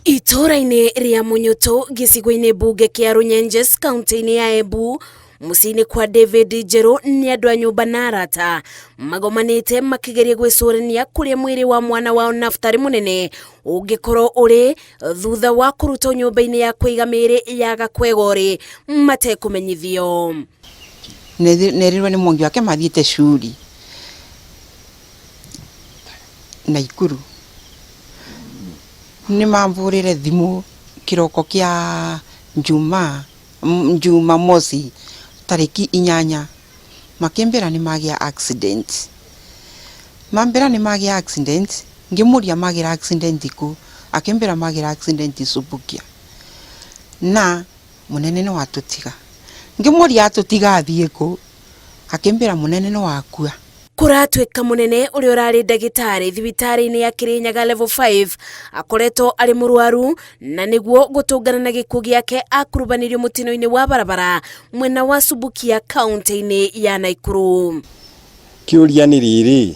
Itũra-inĩ rĩa Mũnyũtũ gĩcigo-inĩ mbunge kĩa Runyenjes kaunti-inĩ ya Embu mũciĩ-inĩ kwa David Njerũ nĩ andũ a nyũmba na arata magomanĩte makĩgeria gwĩcũrania kũrĩa mwĩrĩ wa mwana wao Naftali Mũnene ũngĩkorwo ũrĩ thutha wa kũrutwo nyũmba-inĩ ya kũiga mĩĩrĩ ya Gakwegorĩ matekũmenyithio. Nerirwo nĩ mwangi wake mathiĩte curi Naikuru nĩ mamvũrĩre thimũ kĩroko kĩa Jumamosi tarĩki 8 makĩmbĩra nĩ magĩa accident. Mambĩra nĩ magĩa accident, ngĩmũria magĩra accident kũ, akĩmbĩra magĩra accident Subukia. Na Mũnene nĩ watũtiga. Ngĩmũria atũtiga athiĩ kũ, akĩmbĩra Mũnene nĩ wakua. Kũratuĩka Mũnene ũrĩa ũrarĩ ndagĩtarĩ thibitarĩ-inĩ ya Kĩrĩnyaga level 5 akoretwo arĩ mũrwaru na nĩguo gũtũngana na gĩkuũ gĩake akurubanĩrio mũtino-inĩ wa barabara mwena wa Subukia kaunti-inĩ ya Naikuru. Kĩũria nĩ rĩrĩ,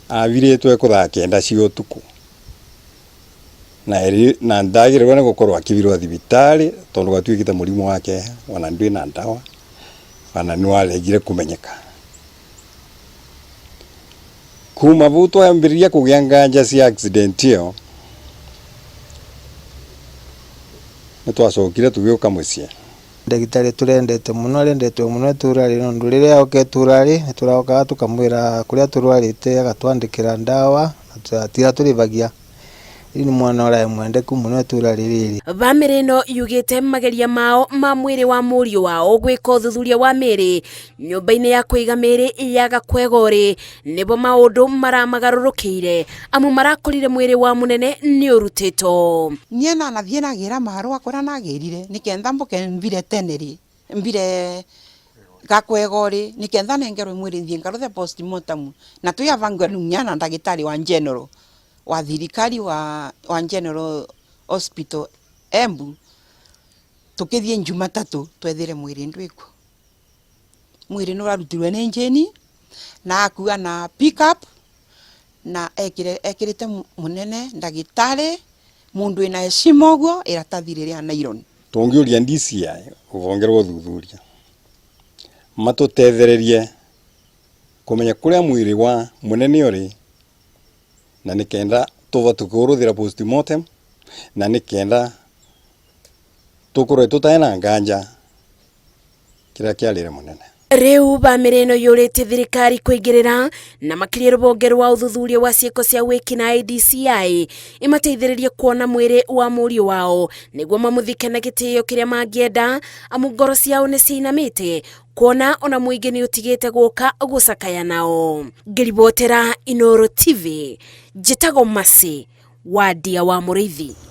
avirĩtwo kũthaa 9 cia ũtukũ na ndagĩrĩirwo nĩ gũkorwo akĩvirwo thibitarĩ tondũ gatuĩkĩte mũrimũ wake ona ndwĩ na ndawa ona nĩ waregire kũmenyeka. Kuma vau twambĩrĩria kũgĩa nganja cia accident ĩyo nĩ twacokire tũgĩũka mũciĩ. Ndagĩtarĩ tũrendete mũno, arendetwo mũno tũrarĩ nondũ rĩrĩa oke tũrarĩ tũraokaga tũkamwĩra kũrĩa tũrwarĩte agatwandĩkĩra ndawa na tira tũrĩvagia. Ni mwana ũrĩa mwendeku mũno tũrarĩ rĩrĩ. Bamĩrĩ ĩno yugĩte mageria mao ma mwĩrĩ wa mũriũ wao gwĩka ũthuthuria wa mĩĩrĩ nyũmba-inĩ ya kũiga mĩĩrĩ ya Gakwegorĩ nĩbo maũndũ maramagarũrũkĩire amu marakorire mwĩrĩ wa Mũnene nĩ ũrutĩtwo. Niĩ na nathiĩ nagĩra marũa kũrĩa nagĩrire nĩkenda mboke mvire tenerĩ mvire Gakwegorĩ nĩkenda nengerwo mwĩrĩ thiĩ ngarũthe postmortem na tuyavangwa na ndagĩtarĩ wa general wa thirikari wa General Hospital Embu tukithie Jumatatu twethire mwĩrĩ ndwĩku. Mwĩrĩ nĩ ũrarutirwo nĩ njeni na akua na pickup na ekĩrĩte Mũnene ndagĩtarĩ mũndũ ena heshima ũguo iratathi rĩrĩa nylon. Tũngĩũria DCI rũhonge rwa ũthuthuria matũtethererie kũmenya kũrĩa mwĩrĩ wa Mũnene ũrĩ na nĩkenda tuva tukũrũthĩra postmortem na nĩkenda tukorwo tutaena nganja kĩrĩa kĩarĩre Mũnene. Rĩu bamĩrĩ ĩno yũrĩte thirikari kũingĩrĩra na makĩria rũhonge rwa ũthuthuria wa ciĩko cia wĩkinaĩ DCI imateithĩrĩrie kuona mwĩrĩ wa mũriũ wao nĩguo mamũthike na gĩtĩo kĩrĩa mangĩenda amu ngoro ciao nĩ ciinamĩte kuona ona mũingĩ nĩ ũtigĩte gũka gũcakaya nao. Ngĩribotera Inooro TV, njĩtagwo Mercy Wandia wa Mũrĩithi.